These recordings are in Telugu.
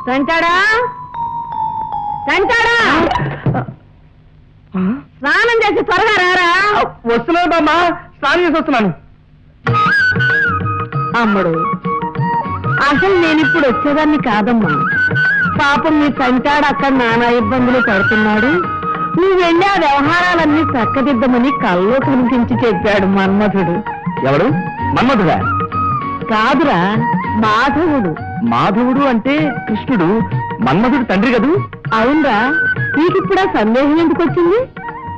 సంటాడా సంటాడా స్నానం చేసి త్వరగా రారా. వస్తున్నాను బామ్మా, స్నానం చేసి వస్తున్నాను. అమ్మడు అసలు నేను ఇప్పుడు వచ్చేదాన్ని కాదమ్మా. పాపం మీ సంటాడు అక్కడ నానా ఇబ్బందులు పడుతున్నాడు. నువ్వు వెళ్ళి ఆ వ్యవహారాలన్నీ చక్కదిద్దమని కల్లో కనిపించి చెప్పాడు మన్మధుడు. ఎవడు? మన్మధుడా? కాదురా, మాధవుడు. మాధవుడు అంటే కృష్ణుడు, మన్మధుడు తండ్రి కదూ? అవునరా, నీకిప్పుడా సందేహం ఎందుకు వచ్చింది?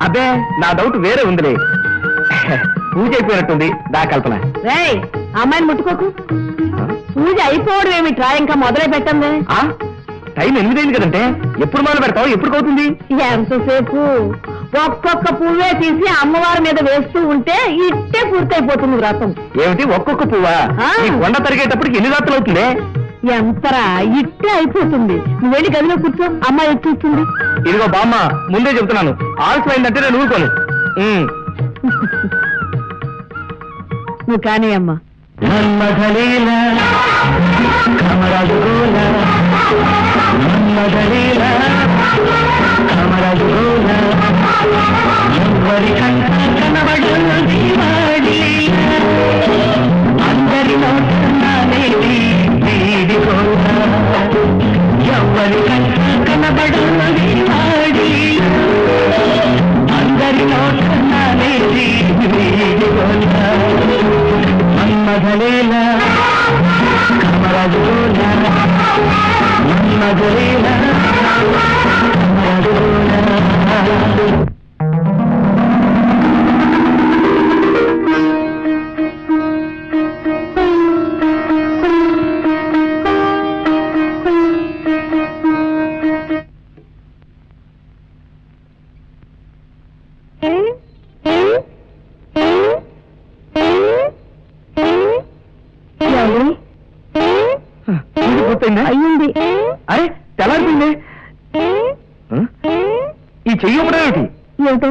అబ్బే, నా డౌట్ వేరే ఉందిలే. పూజ అయిపోయినట్టుంది, దా కల్పన. రేయ్, అమ్మాయిని ముట్టుకోకు. పూజ అయిపోవడం ఏమిట్రా, ఇంకా మొదలై పెట్టండి. టైం 8 అయింది కదంటే, ఎప్పుడు మొదలు పెడతావు? ఎప్పుడు అవుతుంది? ఎంతసేపు? ఒక్కొక్క పువ్వే తీసి అమ్మవారి మీద వేస్తూ ఉంటే ఇట్టే పూర్తయిపోతుంది వ్రతం. ఏమిటి ఒక్కొక్క పువ్వా? ఈ కొండ తరిగేటప్పటికి ఎన్ని రాత్రులు అవుతుంది? ఎంతరా, ఇట్టే అయిపోతుంది. నువ్వు వెళ్ళి గదిలో కూర్చో, అమ్మాయి వచ్చేస్తుంది. ఇదిగో బామ్మ, ముందే చెబుతున్నాను, ఆలస్యమైందంటే నేను ఊరుకోను. నువ్వు కానీ అమ్మా. అందరి ఎవరి కనబడున్నది వాడి, అందరి నోటన్నానేది మన్మధలేలా కమరజోలా, మన్మధలేలా కమరజోలా. అయ్యింది. అరే, తెల్లారిపోయింది. ఈ చెయ్యి ఏమిటి? ఏమిటో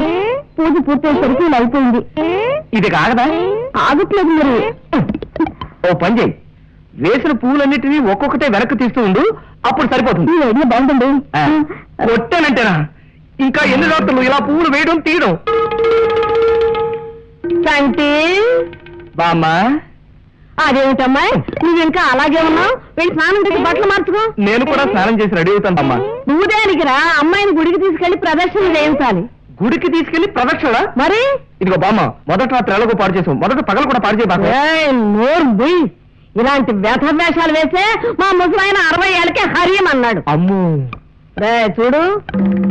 పూజ పూర్తయ్యేసరికి ఇలా అయిపోయింది. ఇది కాగదా? ఆగట్లేదు మరి. ఓ పని చేయి, వేసిన పువ్వులన్నిటినీ ఒక్కొక్కటే వెనక్కి తీస్తూ ఉండు, అప్పుడు సరిపోతుంది. ఈ ఐడియా బాగుందండి. కొట్టానంటేనా? ఇంకా ఎన్ని రాత్రులు ఇలా పువ్వులు వేయడం తీయడం? శాంతి బామ్మా. అదేమిటమ్మాయి, నువ్వు ఇంకా అలాగే ఉన్నావు? వెళ్ళి స్నానం చేసి బట్టలు మార్చుకో. నేను కూడా స్నానం చేసి రెడీ అవుతాను అమ్మా. నువ్వు దేనికి రా, అమ్మాయిని గుడికి తీసుకెళ్లి ప్రదర్శన చేయించాలి. గుడికి తీసుకెళ్లి ప్రదక్షిణ? మరి ఇదిగో బామ్మ, మొదట రాత్రి ఎలాగో పాడు చేసావు, మొదట పగలు కూడా పాడు చేయ. నోరు బుయ్. ఇలాంటి వ్యథ వేషాలు వేసే మా ముసలాయన 60 ఏళ్ళకే హరియమన్నాడు. అమ్మో. రే చూడు,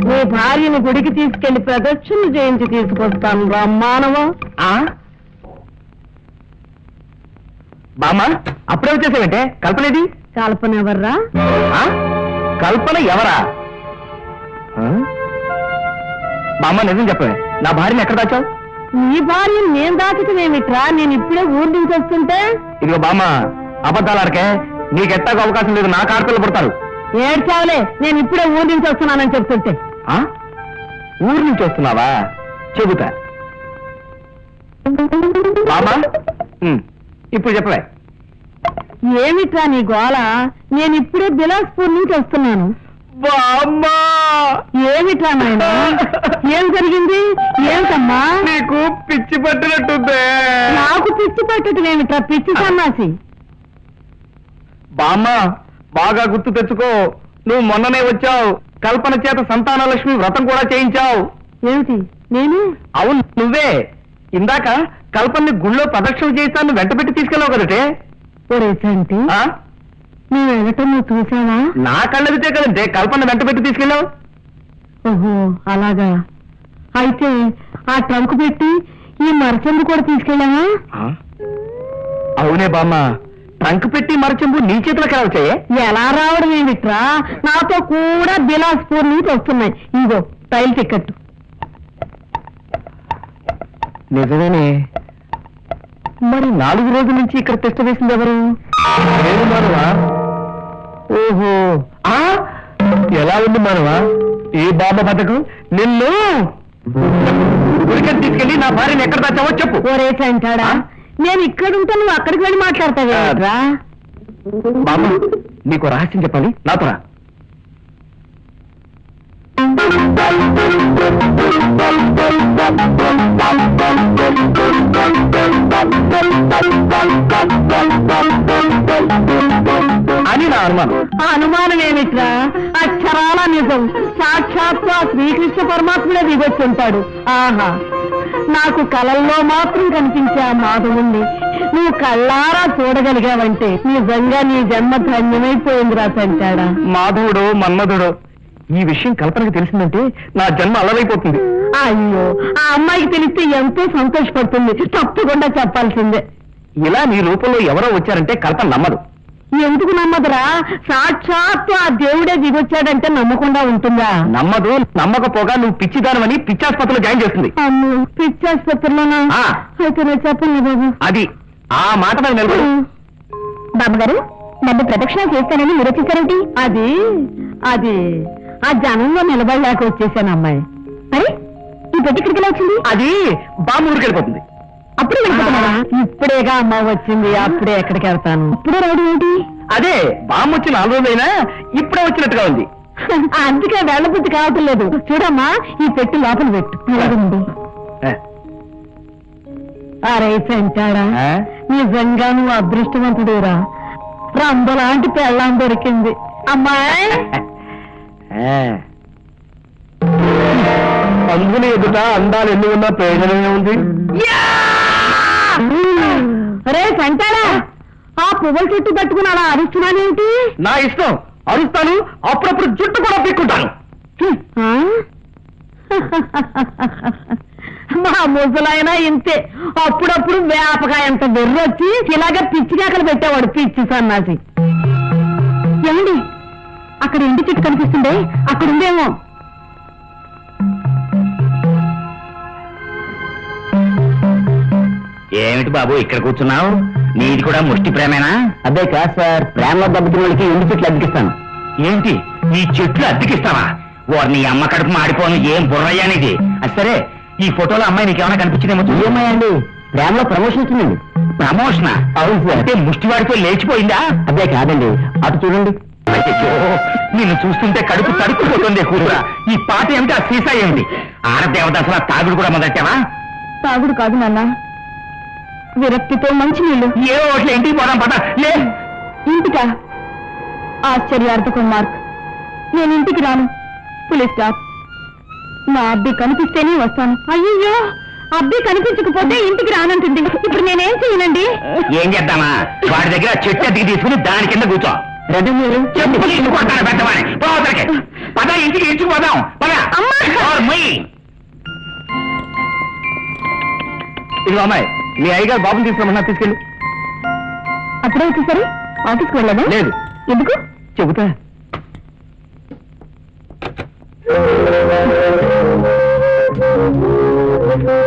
నీ భార్యని గుడికి తీసుకెళ్లి ప్రదక్షిణ చేయించి తీసుకొస్తాను బ్రహ్మానవం. బామ్మ, అప్పుడే వచ్చేసావంటే? కల్పనేది? కల్పన ఎవర్రా? కల్పన ఎవరా? బామ్మ, నిజం చెప్పవే, నా భార్యని ఎక్కడ దాచావు? నీ భార్యని నేను దాచటమేమిట్రా, నేను ఇప్పుడే ఊరి నుంచి వస్తుంటే. ఇదిగో బామ్మ, అబద్ధాలాడకే, నీకెట్టాకు అవకాశం లేదు, నా ఆడపిల్లలు పుడతారు. ఏడ్చావులే, నేను ఇప్పుడే ఊరి నుంచి వస్తున్నానని చెప్తుంటే. ఊరి నుంచి వస్తున్నావా? చెబుతా. బామ్మ, ఇప్పుడు చెప్పవే. ఏమిట్రా నీ గోళ? నేను ఇప్పుడే బిలాస్పూర్ నుంచి వస్తున్నాను. బామ్మా, ఏమిట్రా నాయన, ఏం జరిగింది? ఏమిటమ్మా? నీకు పిచ్చి పట్టినట్టుందే. నాకు పిచ్చి పట్టడం ఏమిట్రా, పిచ్చి సన్నాసి? బామ్మా, బాగా గుర్తు తెచ్చుకో, నువ్వు మొన్ననే వచ్చావు, కల్పన చేత సంతానలక్ష్మి వ్రతం కూడా చేయించావు. ఏమిటి నేను? అవును, నువ్వే. ఇందాక కల్పన్ని గుళ్ళో ప్రదక్షిణ చేయిస్తాను వెంట పెట్టి తీసుకెళ్ళావు కదటే. ఒరేసంటి, నువ్వు వెళ్ళటం నువ్వు చూసావా? నా కళ్ళదితే కదంటే కల్పన వెంట పెట్టి తీసుకెళ్ళావు. ఓహో అలాగా. అయితే ఆ ట్రంక్ పెట్టి ఈ మరచెంబు కూడా తీసుకెళ్ళావా? అవునే బామ్మ, ట్రంక్ పెట్టి మరచెంబు నీ చేతిలోకి రావచ్చాయే. ఎలా రావడం ఏమిట్రా, నాతో కూడా బిలాస్పూర్ నుంచి వస్తున్నాయి. ఇగో రైలు టికెట్. నిజమేనే. మరి 4 రోజుల నుంచి ఇక్కడ టెస్ట్ వేసింది ఎవరు? మానవా? ఓహో, ఎలా ఉంది మానవా ఈ బాబా పథకం? నిన్ను గుడికి తీసుకెళ్ళి నా భార్యని ఎక్కడ దాచావో చెప్పు. ఓరేసంటాడా, నేను ఇక్కడుంటే నువ్వు అక్కడికి వెళ్ళి మాట్లాడతావేట్రా? బాబా, నీకు రహస్యం చెప్పాలి, నాతో రా. అని నా అనుమానం. ఆ అనుమానం ఏమిట్రా, అక్షరాల నిజం. సాక్షాత్తు ఆ శ్రీకృష్ణ పరమాత్ముడే దిగొచ్చుంటాడు. ఆహా, నాకు కలల్లో మాత్రం కనిపించే ఆ మాధవుణ్ణి నువ్వు కళ్ళారా చూడగలిగావంటే నిజంగా నీ జన్మ ధన్యమైపోయిందిరా చంటాడా. మాధవుడు మన్మధుడు ఈ విషయం కల్పనకి తెలిసిందంటే నా జన్మ అల్లరైపోతుంది. అయ్యో, ఆ అమ్మాయికి తెలిస్తే ఎంతో సంతోషపడుతుంది. తప్పకుండా చెప్పాల్సిందే. ఇలా నీ రూపంలో ఎవరో వచ్చారంటే కల్పన నమ్మదు. ఎందుకు నమ్మదురా? సాక్షాత్తు ఆ దేవుడే దిగొచ్చాడంటే నమ్మకుండా ఉంటుందా? నమ్మదు. నమ్మకపోగా నువ్వు పిచ్చిదానమని పిచ్చాసుపత్రిలో జాయిన్ చేస్తుంది. అమ్ము, పిచ్చాసుపత్రిలోనా? ఆ. అయితే నేను చెప్పండి బాబు. అది ఆ మాట మీద నిలబడు. బాబుగారు, నన్ను ప్రదక్షిణ చేస్తానని మీరు వచ్చేసారేంటి? అది అది ఆ జనంలో నిలబడలేక వచ్చేసాను అమ్మాయి. అరే, ఈ పెట్టి ఇక్కడికి వచ్చింది? అది బాంబు వెళ్ళిపోతుంది. అప్పుడే వెళ్ళిపోతున్నారా? ఇప్పుడేగా అమ్మ వచ్చింది, అప్పుడే ఎక్కడికి వెళ్తాను? ఇప్పుడే రావడం ఏంటి? అదే బాంబు వచ్చి 4 రోజులైనా ఇప్పుడే వచ్చినట్టుగా ఉంది. అందుకే వెళ్ళబుద్ధి కావటం లేదు. చూడమ్మా, ఈ పెట్టి లోపల పెట్టు. అలాగేనండి. అరే చెంచాడా, ఆ? నిజంగా నువ్వు అదృష్టవంతుడురా. రంబలాంటి పెళ్ళాం దొరికింది. అమ్మాయి, అందుని ఎదుట అందాలు ఎన్ని ఉన్నా ప్రయోజనమే ఉంది. అరే సంటాడా, ఆ పువ్వుల చుట్టూ పట్టుకుని అలా అరుస్తున్నానేమిటి? నా ఇష్టం, అరుస్తాను. అప్పుడప్పుడు జుట్టు కూడా పీక్కుంటాను. ఆ? మా ముసలైనా ఇంతే. అప్పుడప్పుడు వేపకాయ ఎంత వెర్రొచ్చి ఇలాగ పిచ్చి కేకలు పెట్టేవాడు, పిచ్చి సన్నాసి. ఏమండి, అక్కడ ఇంటి చుట్టూ కనిపిస్తుండే, అక్కడ ఉందేమో. ఏమిటి బాబు ఇక్కడ కూర్చున్నావు? నీది కూడా ముష్టి ప్రేమేనా? అదే కాదు సార్, ప్రేమలో దెబ్బతిన వాళ్ళకి ఎండు చెట్లు అద్దెకిస్తాను. ఏంటి ఈ చెట్లు అద్దెకిస్తావా? వారిని అమ్మ కడుపు మాడిపోను. ఏం బుర్రయ్యానిది? అది సరే, ఈ ఫోటోలో అమ్మాయి నీకేమైనా కనిపించిందేమో? ఏమయ్యండి, ప్రేమలో ప్రమోషన్ వచ్చిందండి. ప్రమోషనా? అవును సార్. అంటే ముష్టివాడితో లేచిపోయిందా? అదే కాదండి, అటు చూడండి. అయ్యో, నిన్ను చూస్తుంటే కడుపు తడుక్కుపోతుంది కూతురా. ఈ పాట ఏమిటి, ఆ సీసా ఏమిటి? ఆడదేవత అసలు ఆ తాగుడు కూడా మొదలెట్టావా? తాగుడు కాదు నాన్న, విరక్తితో మంచి నీళ్లు. ఏ ఓట్ల ఇంటికి పోదాం పద. లే, ఇంటికా? ఆశ్చర్యార్థకం మార్క్. నేను ఇంటికి రాను. పులిస్ స్టాప్. నా అబ్బి కనిపిస్తేనే వస్తాను. అయ్యో, అబ్బి కనిపించకపోతే ఇంటికి రానంటుంది. ఇప్పుడు నేనేం చేయనండి? ఏం చేద్దామా? వాడి దగ్గర చెట్టు అద్దెకి తీసుకుని దాని కింద కూర్చో. చెప్పు తీసుకుంటాను పెద్దవాడి. పోవతలకి పద, ఇంటికి ఇచ్చుకుపోదాం పద. ఇదిగో అమ్మాయి, మీ అయ్యగారు బాబుని తీసుకురమ్మన్నా, తీసుకెళ్ళి. అప్పుడే వచ్చేసరి ఆఫీస్కి వెళ్ళదా? లేదు. ఎందుకు చెబుతా.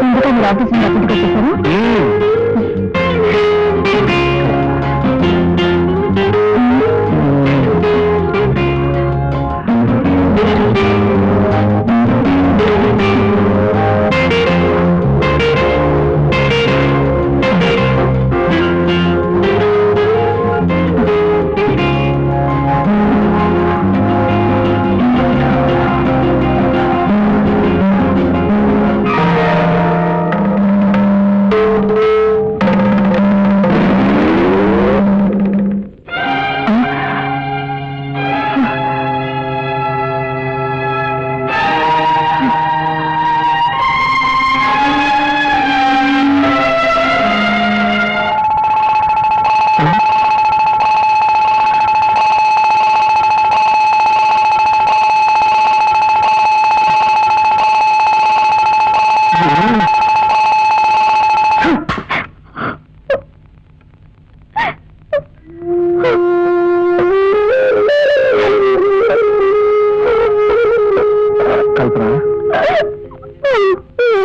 ఎందుకు మీరు ఆఫీస్ నుండి అక్కడికి వచ్చేసారు?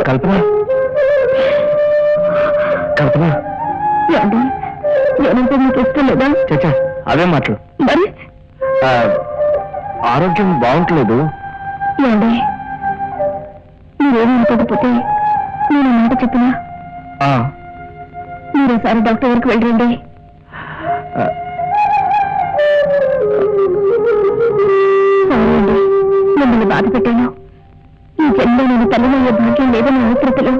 కల్పన, కల్పన, ఏమండి, నేనంటే మీకు ఇష్టం లేదా? చచ్చా అవే మాటలు. మరి ఆరోగ్యం బాగుంటలేదు. ఏమండి, మీరేమీ అనుకోకపోతే నేను మాట చెప్పినా? మీరు ఒకసారి డాక్టర్ వరకు వెళ్ళండి. సారీ అండి, మిమ్మల్ని నిన్ను బాధ పెట్టాను. ఈ జన్మ నేను తల్లినయ్యే భాగ్యం లేదని ఆతృతలో